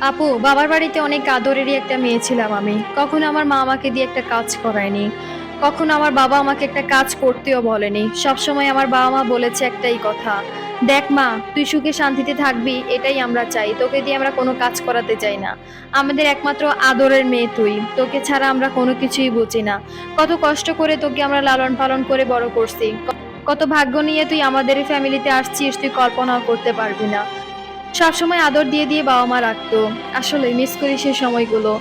আপু, বাবার বাড়িতে অনেক আদরেরই একটা মেয়ে ছিলাম আমি। কখনো আমার মা আমাকে দিয়ে একটা কাজ করায়নি। কখনো আমার বাবা আমাকে একটা কাজ করতেও বলেনি। সবসময় আমার বাবা মা বলেছে একটাই কথা, দেখ মা, তুই সুখে শান্তিতে থাকবি, এটাই আমরা চাই। তোকে দিয়ে আমরা কোনো কাজ করাতে চাই না। আমাদের একমাত্র আদরের মেয়ে তুই, তোকে ছাড়া আমরা কোনো কিছুই বুঝি না। কত কষ্ট করে তোকে আমরা লালন পালন করে বড় করছি। কত ভাগ্য নিয়ে তুই আমাদের ফ্যামিলিতে আসছিস, তুই কল্পনাও করতে পারবি না। সবসময় আদর দিয়ে দিয়ে বাবা মা রাখতো। আসলে মিস করি সেই সময়গুলো।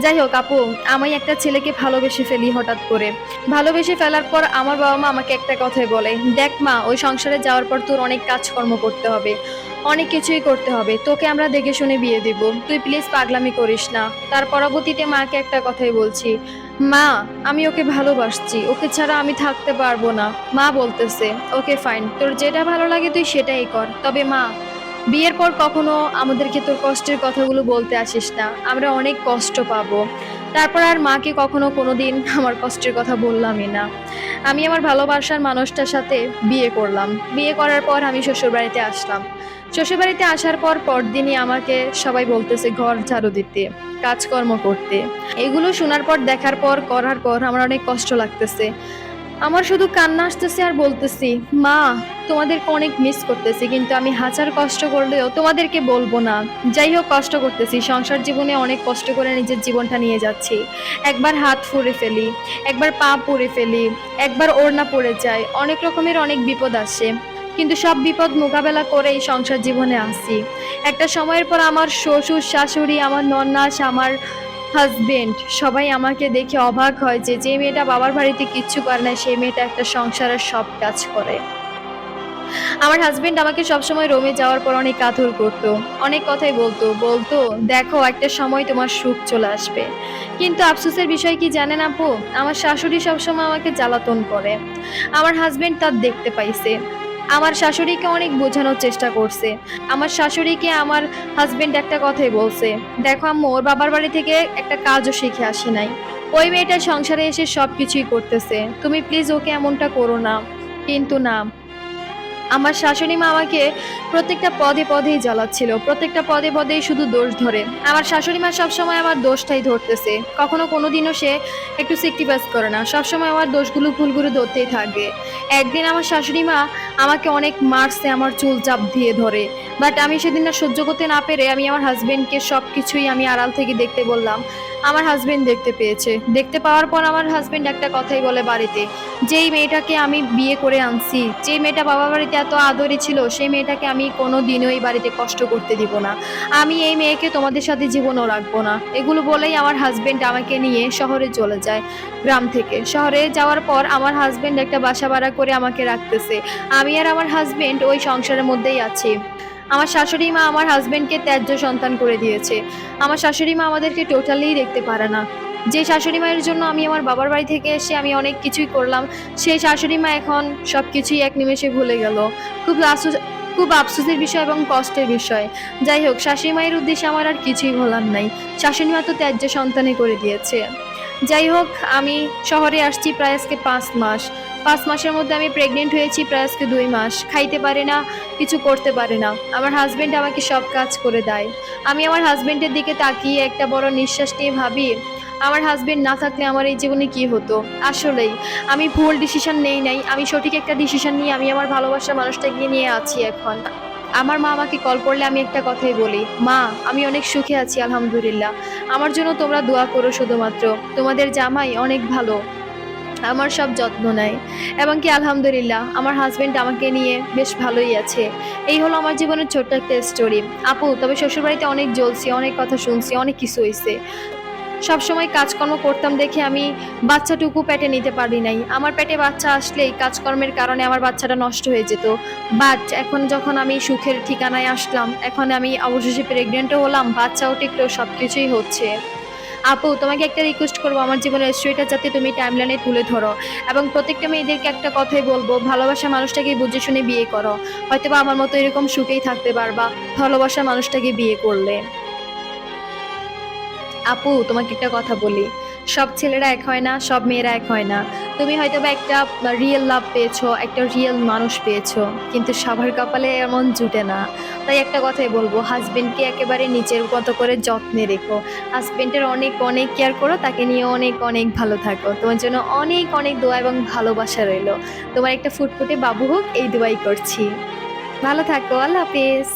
যাই হোক আপু, আমি একটা ছেলেকে ভালোবেসে ফেলি হঠাৎ করে। ভালোবেসে ফেলার পর আমার বাবা মা আমাকে একটা কথাই বলে, দেখ মা, ওই সংসারে যাওয়ার পর তোর অনেক কাজকর্ম করতে হবে, অনেক কিছুই করতে হবে, তোকে আমরা দেখে শুনে বিয়ে দিব, তুই প্লিজ পাগলামি করিস না। তার পরবর্তীতে মাকে একটা কথাই বলছি, মা, আমি ওকে ভালোবাসছি, ওকে ছাড়া আমি থাকতে পারবো না। মা বলতেছে, ওকে ফাইন, তোর যেটা ভালো লাগে তুই সেটাই কর, তবে মা, বিয়ের পর কখনো আমাদেরকে তোর কষ্টের কথাগুলো বলতে আসিস না, আমরা অনেক কষ্ট পাবো। তারপর আর মাকে কখনো কোনোদিন আমার কষ্টের কথা বললামই না। আমি আমার ভালোবাসার মানুষটার সাথে বিয়ে করলাম। বিয়ে করার পর আমি শ্বশুরবাড়িতে আসলাম। শ্বশুরবাড়িতে আসার পর পরদিনই আমাকে সবাই বলতেছে ঘর ঝাড়ু দিতে, কাজকর্ম করতে। এগুলো শোনার পর, দেখার পর, করার পর আমার অনেক কষ্ট লাগতেছে। আমার শুধু কান্না আসতেছে আর বলতেছি, মা, তোমাদেরকে অনেক মিস করতেছি, কিন্তু আমি হাজার কষ্ট করলেও তোমাদেরকে বলবো না। যাই হোক, কষ্ট করতেছি, সংসার জীবনে অনেক কষ্ট করে নিজের জীবনটা নিয়ে যাচ্ছি। একবার হাত ফুঁড়ে ফেলি, একবার পা পুড়ে ফেলি, একবার ওড়না পড়ে যায়, অনেক রকমের অনেক বিপদ আসে, কিন্তু সব বিপদ মোকাবেলা করে এই সংসার জীবনে আসি। একটা সময়ের পর আমার শ্বশুর শাশুড়ি, আমার নন্নাস, আমার হাজবেন্ড সবাই আমাকে দেখে অবাক হয় যে যে মেয়েটা বাবার বাড়িতে কিচ্ছু করে না, সেই মেয়েটা একটা সংসারের সব কাজ করে। আমার হাজবেন্ড আমাকে সবসময় রোমে যাওয়ার পর অনেক আদর করতো, অনেক কথাই বলতো বলতো দেখো, একটা সময় তোমার সুখ চলে আসবে। কিন্তু আফসোসের বিষয় কি জানেন আপু, আমার শাশুড়ি সবসময় আমাকে জ্বালাতন করে। আমার হাজবেন্ড তার দেখতে পাইছে। আমার শাশুড়িকে অনেক বোঝানোর চেষ্টা করছে। আমার শাশুড়িকে আমার হাজবেন্ড একটা কথাই বলছে, দেখো আম্মু, ওর বাবার বাড়ি থেকে একটা কাজও শিখে আসে নাই, ওই মেয়েটা সংসারে এসে সবকিছুই করতেছে, তুমি প্লিজ ওকে এমনটা করো না। কিন্তু না, আমার শাশুড়ি মা আমাকে প্রত্যেকটা পদে পদেই জ্বালাচ্ছিল, প্রত্যেকটা পদে পদেই শুধু দোষ ধরে। আমার শাশুড়ি মা সবসময় আমার দোষটাই ধরতেছে, কখনো কোনোদিনও সে একটু স্যাক্রিফাইস করে না, সবসময় আমার দোষগুলো ভুলগুলো ধরতেই থাকে। একদিন আমার শাশুড়ি মা আমাকে অনেক মারছে, আমার চুল চাপ দিয়ে ধরে। বাট আমি সেদিন না সহ্য করতে না পেরে আমি আমার হাজবেন্ডকে সব কিছুই আমি আড়াল থেকে দেখতে বললাম। আমার হাজবেন্ড দেখতে পেয়েছে। দেখতে পাওয়ার পর আমার হাজবেন্ড একটা কথাই বলে বাড়িতে, যেই মেয়েটাকে আমি বিয়ে করে আনছি, যে মেয়েটা বাবা বাড়িতে এত আদরে ছিল, সেই মেয়েটাকে আমি কোনো দিনও এই বাড়িতে কষ্ট করতে দিব না। আমি এই মেয়েকে তোমাদের সাথে জীবনও রাখবো না। এগুলো বলেই আমার হাজবেন্ড আমাকে নিয়ে শহরে চলে যায়। গ্রাম থেকে শহরে যাওয়ার পর আমার হাজবেন্ড একটা বাসা ভাড়া করে আমাকে রাখতেছে। আমি আর আমার হাজবেন্ড ওই সংসারের মধ্যেই আছি। আমার শাশুড়ি মা আমার হাজবেন্ডকে ত্যায্য সন্তান করে দিয়েছে। আমার শাশুড়ি মা আমাদেরকে টোটালি দেখতে পারে না। যে শাশুড়ি মায়ের জন্য আমি আমার বাবার বাড়ি থেকে এসে আমি অনেক কিছুই করলাম, সেই শাশুড়ি মা এখন সবকিছুই এক নিমেষে ভুলে গেল। খুব খুব আফসোসের বিষয় এবং কষ্টের বিষয়। যাই হোক, শাশুড়ি মায়ের উদ্দেশ্যে আমার আর কিছুই বলার নাই। শাশুড়ি মা তো ত্যায্য সন্তানই করে দিয়েছে। যাই হোক, আমি শহরে আসছি প্রায় আজকে 5 মাস। 5 মাসের মধ্যে আমি প্রেগনেন্ট হয়েছি প্রায় আজকে 2 মাস। খাইতে পারে না, কিছু করতে পারে না। আমার হাজবেন্ড আমাকে সব কাজ করে দেয়। আমি আমার হাজবেন্ডের দিকে তাকিয়ে একটা বড় নিঃশ্বাস নিয়ে ভাবি, আমার হাজবেন্ড না থাকলে আমার এই জীবনে কি হতো। আসলেই আমি ভুল ডিসিশন নেই নাই, আমি সঠিক একটা ডিসিশন নিয়ে আমি আমার ভালোবাসার মানুষটাকে নিয়ে আছি এখন। আমার মা আমাকে কল করলে আমি একটা কথাই বলি, মা, আমি অনেক সুখে আছি আলহামদুলিল্লাহ। আমার জন্য তোমরা দোয়া করো শুধুমাত্র। তোমাদের জামাই অনেক ভালো, আমার সব যত্ন নেয়। এবং কি আলহামদুলিল্লাহ, আমার হাজবেন্ড আমাকে নিয়ে বেশ ভালোই আছে। এই হলো আমার জীবনের ছোট্ট একটা স্টোরি আপু। তবে শ্বশুরবাড়িতে অনেক জ্বলছি, অনেক কথা শুনছি, অনেক কিছু হয়েছে। সবসময় কাজকর্ম করতাম দেখে আমি বাচ্চাটুকু পেটে নিতে পারি নাই। আমার পেটে বাচ্চা আসলেই কাজকর্মের কারণে আমার বাচ্চাটা নষ্ট হয়ে যেত। বাট এখন যখন আমি সুখের ঠিকানায় আসলাম, এখন আমি অবশেষে প্রেগনেন্টও হলাম, বাচ্চাও টিকলো, সবকিছুই হচ্ছে। আপু, তোমাকে একটা রিকোয়েস্ট করবো, আমার জীবনের স্টোরিটা যাতে তুমি টাইমলাইনে তুলে ধরো, এবং প্রত্যেকটা মেয়েদেরকে একটা কথাই বলবো, ভালোবাসা মানুষটাকে বুঝে শুনে বিয়ে করো। হয়তোবা আমার মতো এরকম সুখেই থাকতে পারবা ভালোবাসা মানুষটাকে বিয়ে করলে। আপু, তোমাকে একটা কথা বলি, সব ছেলেরা এক হয় না, সব মেয়েরা এক হয় না। তুমি হয়তোবা একটা রিয়েল লাভ পেয়েছো, একটা রিয়েল মানুষ পেয়েছো, কিন্তু সবার কপালে এমন জুটে না। তাই একটা কথাই বলবো, হাসবেন্ডকে একেবারে নিজের মতো করে যত্নে রেখো। হাসবেন্ডের অনেক অনেক কেয়ার করো, তাকে নিয়ে অনেক অনেক ভালো থাকো। তোমার জন্য অনেক অনেক দোয়া এবং ভালোবাসা রইলো। তোমার একটা ফুটফুটে বাবু হোক এই দোয়াই করছি। ভালো থাকো, আল্লাহ হাফেজ।